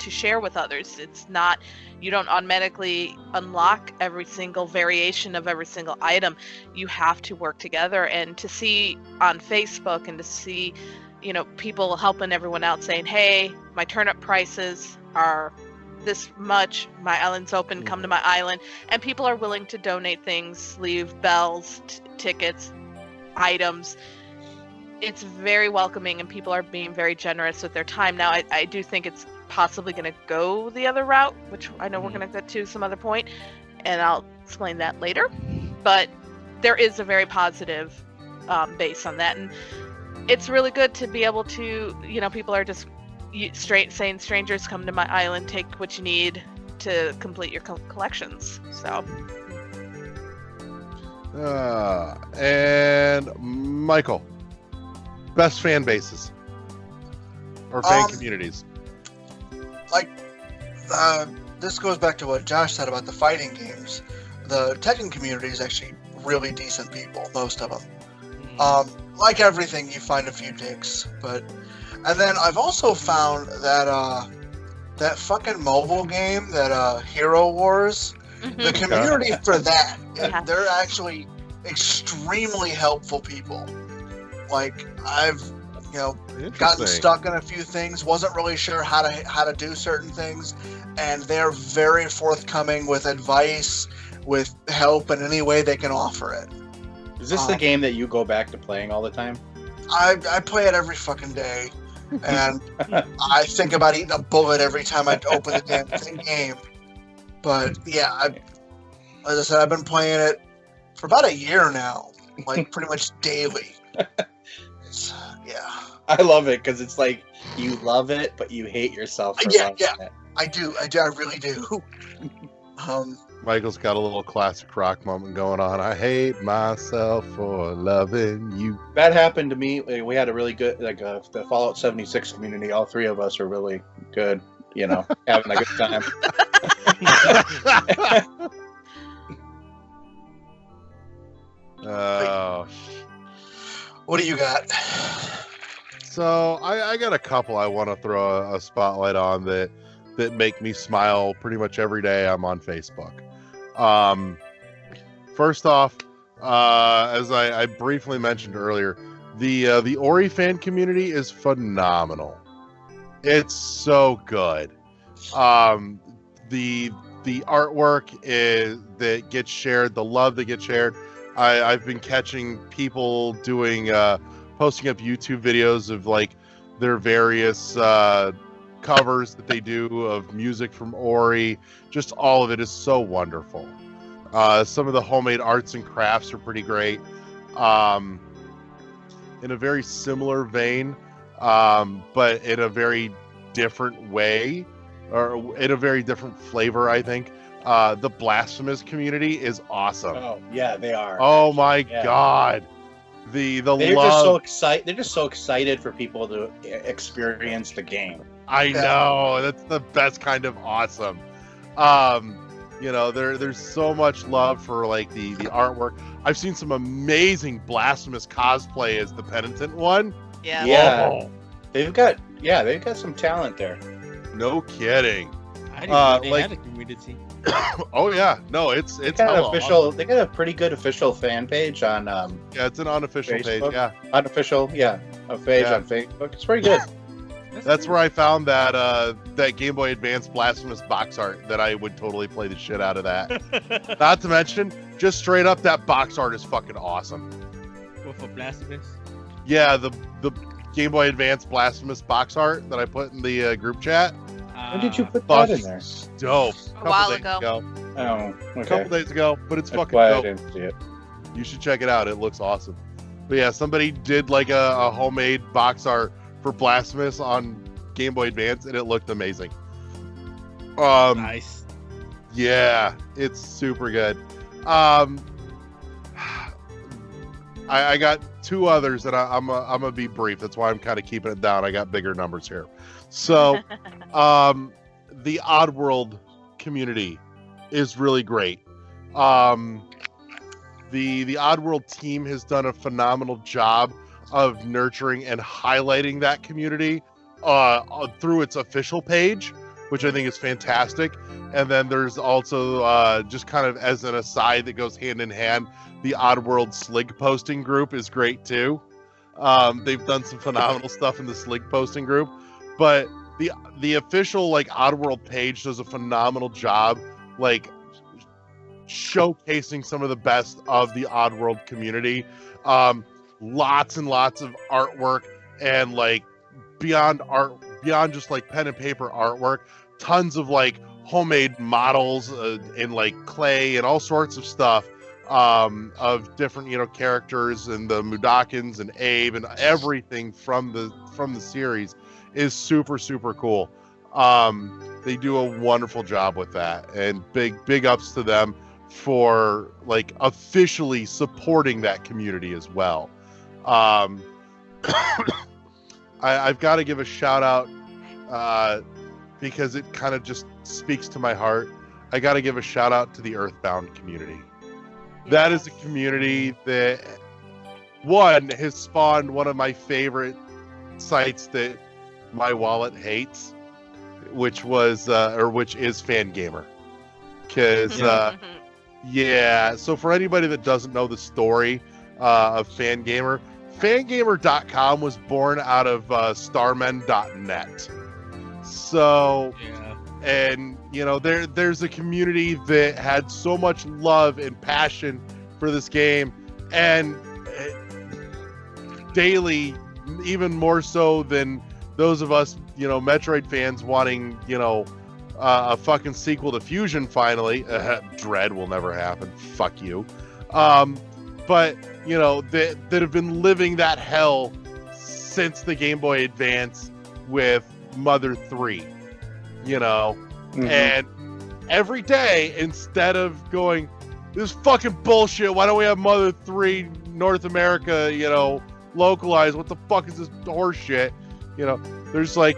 share with others. It's not, you don't automatically unlock every single variation of every single item. You have to work together, and to see on Facebook and to see, people helping everyone out saying, hey, my turnip prices are this much, my island's open, come to my island, and people are willing to donate things, leave bells, tickets, items. It's very welcoming, and people are being very generous with their time. Now, I do think it's possibly going to go the other route, which I know we're going to get to some other point, and I'll explain that later. But there is a very positive base on that, and it's really good to be able to, people are just saying, strangers, come to my island, take what you need to complete your collections. So. And Michael, best fan bases or fan communities. This goes back to what Josh said about the fighting games. The Tekken community is actually really decent people, most of them. Like everything, you find a few dicks, and then I've also found that that fucking mobile game, that Hero Wars, the community for that, they're actually extremely helpful people. Like, I've gotten stuck in a few things, wasn't really sure how to do certain things, and they're very forthcoming with advice, with help in any way they can offer it. Is this the game that you go back to playing all the time? I play it every fucking day, and I think about eating a bullet every time I open the damn game. But yeah, as I said, I've been playing it for about a year now, like pretty much daily. Yeah. I love it because it's like you love it, but you hate yourself for loving it. I do. I really do. Michael's got a little classic rock moment going on. I hate myself for loving you. That happened to me. We had a really good, the Fallout 76 community. All three of us are really good, having a good time. Oh. What do you got? So I got a couple I want to throw a spotlight on that make me smile pretty much every day I'm on Facebook. First off, as I briefly mentioned earlier, the Ori fan community is phenomenal. It's so good. The artwork that gets shared, the love that gets shared. I've been catching people doing posting up YouTube videos of like their various covers that they do of music from Ori. Just all of it is so wonderful. Some of the homemade arts and crafts are pretty great. In a very similar vein, but in a very different way, or in a very different flavor, I think. The Blasphemous community is awesome. Oh yeah, they are. Oh my God. They're love. Just so excited. They're just so excited for people to experience the game. I know, that's the best kind of awesome. There's so much love for like the artwork. I've seen some amazing Blasphemous cosplay as the Penitent one. Yeah. Yeah. Oh. They've got some talent there. No kidding. I didn't know they had a community. Oh yeah, no, it's They got awesome. They got a pretty good official fan page on Yeah, it's an unofficial Facebook. page. Yeah, unofficial. Yeah, a page on Facebook. It's pretty good. that's where I found that Game Boy Advance Blasphemous box art that I would totally play the shit out of that. Not to mention, just straight up, that box art is fucking awesome. What, for Blasphemous? Yeah, the Game Boy Advance Blasphemous box art that I put in the group chat. When did you put that in there? Dope. A while ago. Oh, okay. A couple days ago, but it's That's fucking why dope. I didn't see it. You should check it out. It looks awesome. But yeah, somebody did like a homemade box art for Blasphemous on Game Boy Advance, and it looked amazing. Nice. Yeah, it's super good. I got two others that I'm gonna be brief. That's why I'm kind of keeping it down. I got bigger numbers here. So, the Oddworld community is really great. The Oddworld team has done a phenomenal job of nurturing and highlighting that community through its official page, which I think is fantastic. And then there's also just kind of as an aside that goes hand in hand, the Oddworld Slig posting group is great too. They've done some phenomenal stuff in the Slig posting group, but the official like Oddworld page does a phenomenal job like showcasing some of the best of the Oddworld community. Lots and lots of artwork, and like beyond just like pen and paper artwork, tons of like homemade models in like clay and all sorts of stuff of different characters, and the Mudokons and Abe and everything from the series is super cool. They do a wonderful job with that, and big ups to them for like officially supporting that community as well. I've got to give a shout out because it kind of just speaks to my heart. I got to give a shout out to the Earthbound community. That is a community that has spawned one of my favorite sites that my wallet hates, which is Fangamer. Because so for anybody that doesn't know the story of Fangamer, Fangamer.com was born out of Starmen.net. So, and there's a community that had so much love and passion for this game, and daily, even more so than those of us, Metroid fans wanting, a fucking sequel to Fusion finally. Dread will never happen. Fuck you. But that have been living that hell since the Game Boy Advance with Mother 3, you know? And every day, instead of going, this is fucking bullshit, why don't we have Mother 3 North America, you know, localized, what the fuck is this horse shit? You know, there's like,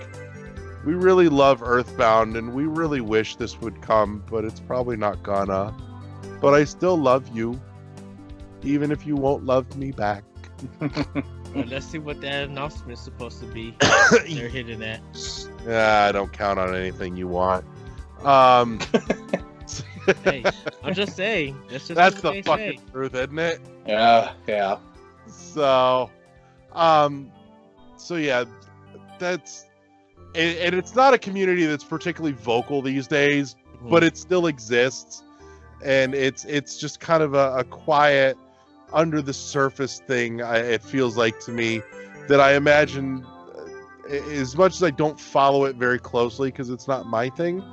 we really love Earthbound, and we really wish this would come, but it's probably not gonna. But I still love you, even if you won't love me back. Well, let's see what that announcement's supposed to be. They're hitting that. Yeah, I don't count on anything you want. Hey, I'm just saying. That's the fucking truth, isn't it? Yeah. So yeah, that's, and it's not a community that's particularly vocal these days, but it still exists, and it's just kind of a quiet, under the surface thing. It feels like to me that I imagine, as much as I don't follow it very closely because it's not my thing,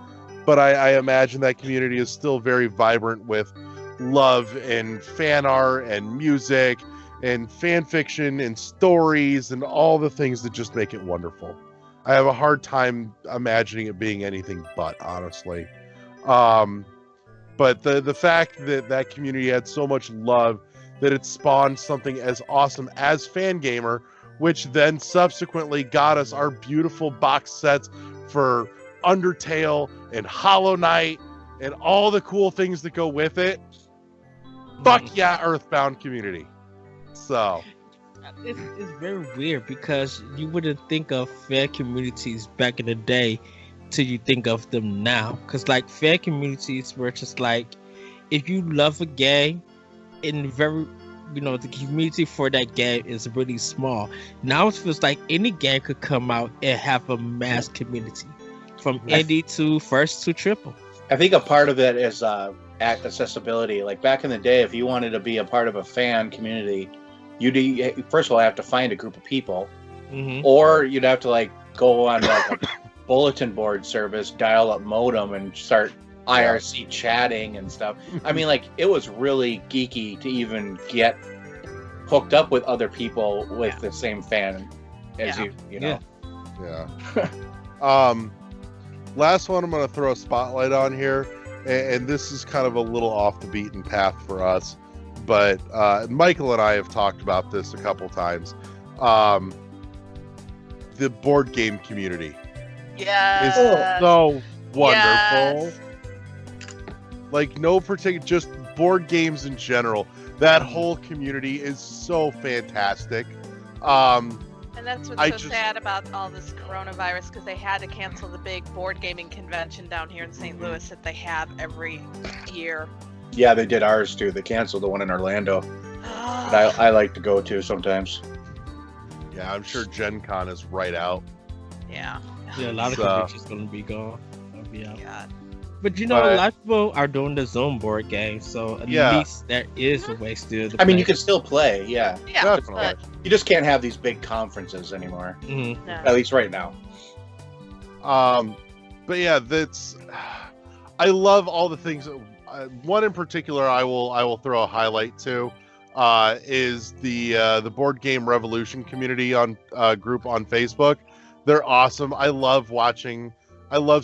but I imagine that community is still very vibrant with love and fan art and music and fan fiction and stories and all the things that just make it wonderful. I have a hard time imagining it being anything but, honestly. But the fact that that community had so much love that it spawned something as awesome as Fangamer, which then subsequently got us our beautiful box sets for Undertale and Hollow Knight and all the cool things that go with it. Fuck yeah, Earthbound community. So it's very weird because you wouldn't think of fan communities back in the day till you think of them now. Because like fan communities were just like, if you love a game, in very, you know, the community for that game is really small. Now it feels like any game could come out and have a mass community, from indie to first to triple. I think a part of it is accessibility. Like back in the day, if you wanted to be a part of a fan community, you'd first of all have to find a group of people, or you'd have to like go on like a bulletin board service, dial up modem, and start IRC chatting and stuff. I mean, like, it was really geeky to even get hooked up with other people with the same fan as you know. Last one I'm going to throw a spotlight on here, and this is kind of a little off the beaten path for us, but Michael and I have talked about this a couple times. The board game community is so wonderful. Yes. Like, no particular, just board games in general. That whole community is so fantastic. And that's what's sad about all this coronavirus, because they had to cancel the big board gaming convention down here in St. Louis that they have every year. Yeah, they did ours too. They canceled the one in Orlando. But I like to go to sometimes. Yeah, I'm sure Gen Con is right out. Yeah. Yeah, a lot of conventions going to be gone. That'll be out. God. But you know, a lot of people are doing the Zone board game, so at least there is a way still to play. I mean, you can still play, yeah. Yeah, definitely. You just can't have these big conferences anymore. No. At least right now. But yeah, that's. I love all the things. One in particular, I will throw a highlight to, is the Board Game Revolution community on group on Facebook. They're awesome. I love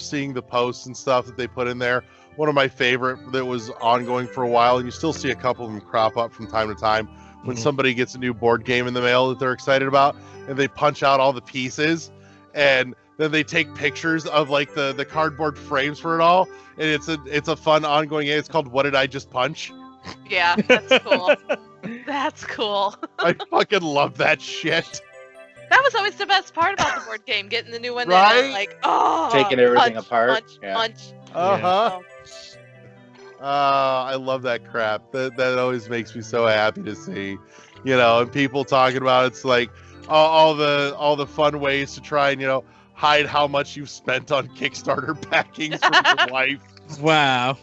seeing the posts and stuff that they put in there. One of my favorite that was ongoing for a while, and you still see a couple of them crop up from time to time, when somebody gets a new board game in the mail that they're excited about, and they punch out all the pieces, and then they take pictures of like the cardboard frames for it all, and it's a fun ongoing game. It's called What Did I Just Punch? Yeah, that's cool. That's cool. I fucking love that shit. That was always the best part about the board game, getting the new one Right? in and like, oh, taking everything apart. Punch. Uh-huh. I love that crap. That always makes me so happy to see, you know, and people talking about it's like all the fun ways to try and, you know, hide how much you've spent on Kickstarter backings from your wife. Wow.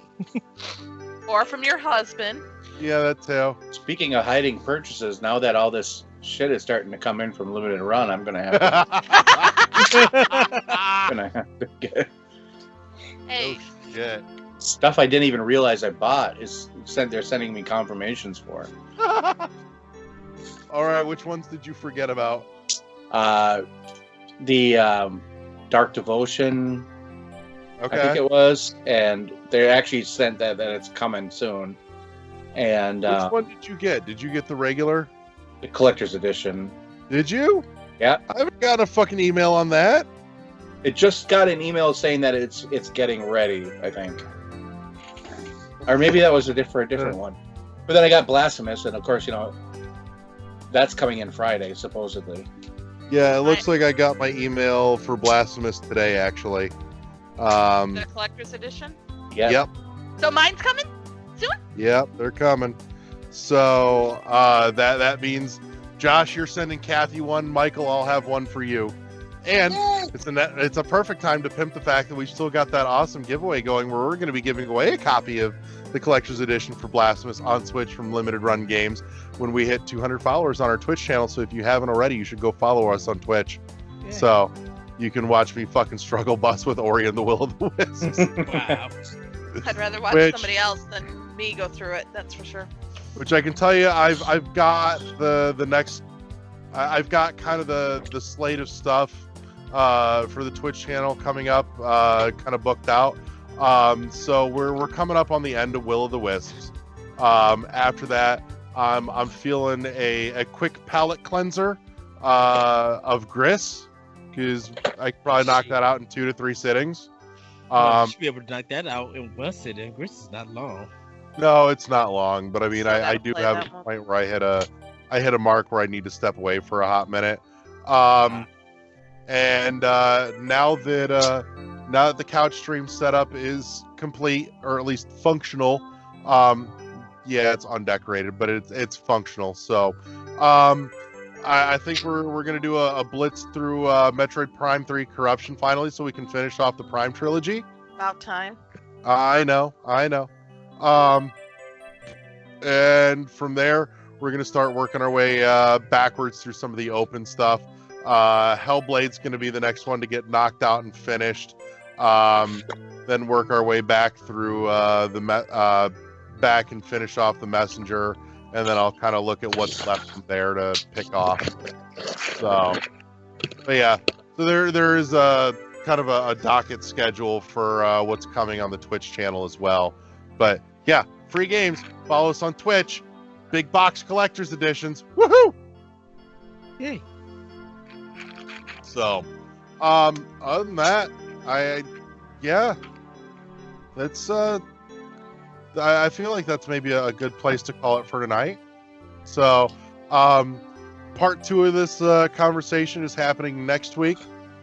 Or from your husband. Yeah, that too. Speaking of hiding purchases, now that all this shit is starting to come in from Limited Run, I'm gonna have to get Hey. Oh, shit. stuff I didn't even realize I bought. They're sending me confirmations for. All right, which ones did you forget about? The Dark Devotion, Okay. I think it was, and they actually sent that it's coming soon. And Which one did you get? Did you get the regular? the collector's edition. Did you? Yeah. I haven't got a fucking email on that. It just got an email saying that it's getting ready, I think. Or maybe that was a different one. But then I got Blasphemous, and of course, that's coming in Friday, supposedly. Yeah, it looks like I got my email for Blasphemous today, actually. The collector's edition. Yeah. Yep. So mine's coming soon. Yep, they're coming. So that means, Josh, you're sending Kathy one. Michael, I'll have one for you. And it's a perfect time to pimp the fact that we've still got that awesome giveaway going where we're going to be giving away a copy of the collector's edition for Blasphemous on Switch from Limited Run Games when we hit 200 followers on our Twitch channel. So if you haven't already, you should go follow us on Twitch. Yeah. So you can watch me fucking struggle bus with Ori and the Will of the Wisps. Wow. I'd rather watch somebody else than me go through it. That's for sure. Which I can tell you, I've got the next, I've got kind of the slate of stuff for the Twitch channel coming up, kind of booked out. So we're coming up on the end of Will of the Wisps. After that, I'm feeling a quick palate cleanser of Gris, because I could probably knock that out in 2 to 3 sittings. You should be able to knock that out in one sitting. Gris is not long. No, it's not long, but I mean, I do play have that a one. point where I hit a mark where I need to step away for a hot minute. And now that the couch stream setup is complete, or at least functional, yeah, it's undecorated, but it's functional. So I think we're gonna do a blitz through Metroid Prime 3 Corruption finally, so we can finish off the Prime trilogy. About time. I know. And from there, we're going to start working our way backwards through some of the open stuff. Hellblade's going to be the next one to get knocked out and finished. Then work our way back through back and finish off the Messenger. And then I'll kind of look at what's left from there to pick off. So, but yeah. So there is a kind of a docket schedule for what's coming on the Twitch channel as well. But yeah, free games. Follow us on Twitch. Big box collector's editions. Woohoo! Yay. So, other than that, that's I feel like that's maybe a good place to call it for tonight. So, part 2 of this conversation is happening next week.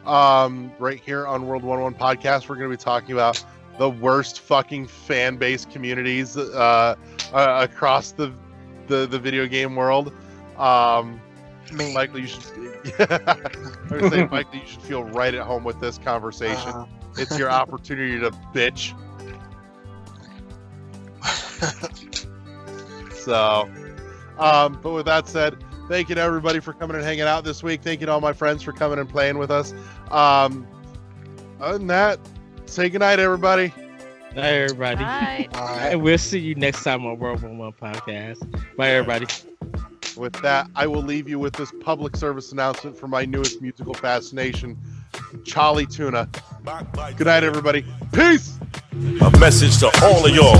Right here on World 101 Podcast, we're going to be talking about the worst fucking fan base communities across the video game world. Michael, you should. I was saying, Michael, you should feel right at home with this conversation. It's your opportunity to bitch. So, but with that said, thank you to everybody for coming and hanging out this week. Thank you to all my friends for coming and playing with us. Other than that, say goodnight, everybody. Bye, everybody. Bye. And we'll see you next time on World 101 Podcast. Bye, everybody. With that, I will leave you with this public service announcement for my newest musical fascination, Charlie Tuna. Good night, everybody. Peace! A message to all of y'all.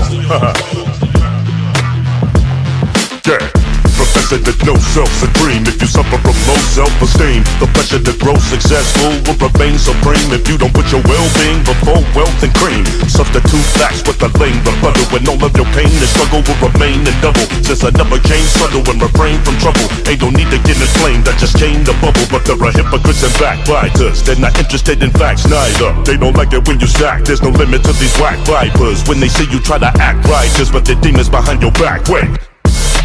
Yeah. Professor that no self-supreme. If you suffer from low self-esteem, the pressure to grow successful will remain supreme. If you don't put your well-being before wealth and cream, substitute facts with a lame rebuttal, when all of your pain and struggle will remain in double. Since I never came subtle and refrain from trouble, ain't no need to get inflamed, I just came to bubble. But there are hypocrites and backbiters, they're not interested in facts neither. They don't like it when you sack, there's no limit to these whack vipers. When they see you try to act righteous, but the demons behind your back, wait.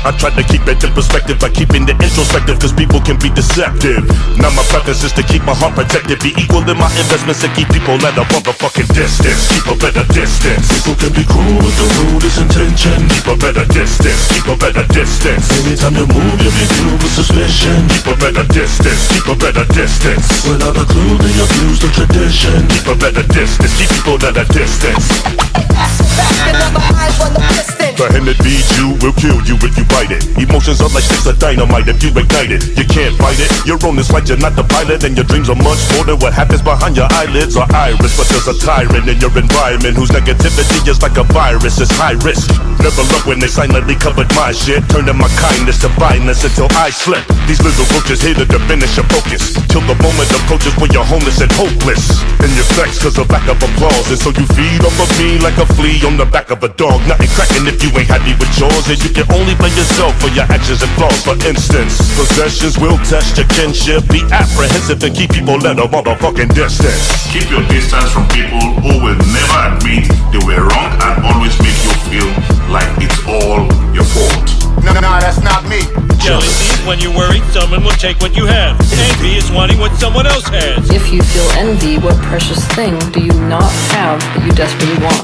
I tried to keep it in perspective by keeping it introspective, cause people can be deceptive. Now my preference is to keep my heart protected, be equal in my investments, and keep people at a motherfucking distance. Keep a better distance. People can be cruel with the rudest intention. Keep a better distance. Keep a better distance. Anytime you move, you'll be viewed with suspicion. Keep a better distance. Keep a better distance. Without a clue, they abuse the tradition. Keep a better distance. Keep people at a distance. Back in my eyes on the piston. The hand that feeds you will kill you if you bite it. Emotions are like sticks of dynamite if you ignite it. You can't fight it. Your own is right, you're not the pilot, and your dreams are much more than what happens behind your eyelids or iris. But there's a tyrant in your environment whose negativity is like a virus. It's high risk. Never look when they silently covered my shit, turning my kindness to violence until I slip. These little roaches here to diminish your focus till the moment approaches when you're homeless and hopeless. And you're vexed cause of lack of applause, and so you feed off of me like a flea on the back of a dog. Nothing cracking if you ain't happy with yours, and you can only blame yourself for your actions and flaws. For instance, possessions will test your kinship, be apprehensive and keep people at a motherfucking distance. Keep your distance from people who will never admit they were wrong and always make you feel like it's all your fault. No, that's not me. Jealousy is when you worry someone will take what you have. Envy is wanting what someone else has. If you feel envy, what precious thing do you not have that you desperately want?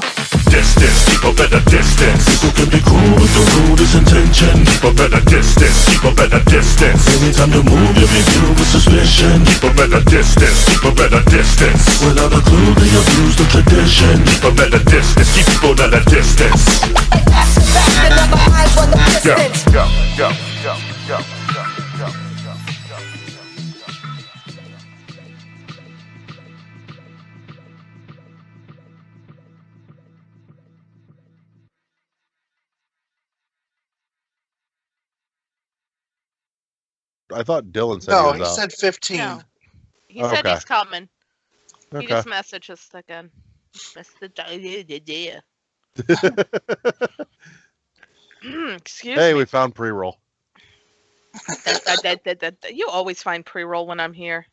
Distance, keep a better distance. People can be cruel with the rudest intention. Keep a better distance, keep a better distance. Anytime you move, you'll be viewed with suspicion. Keep a better distance, keep a better distance. Without a clue, they abuse the tradition. Keep a better distance, keep people at a distance. Yo, yo, yo, yo, yo, yo, yo, yo, yo. I thought Dylan said No, he he was out. said 15. No. He said Okay. he's coming. He Okay. just messaged us again. Excuse Hey, me. we found pre-roll. You always find pre-roll when I'm here.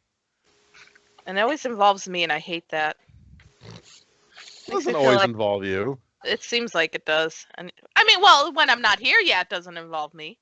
And it always involves me, and I hate that. It doesn't always involve you. It seems like it does. And I mean, well, when I'm not here, yeah, it doesn't involve me.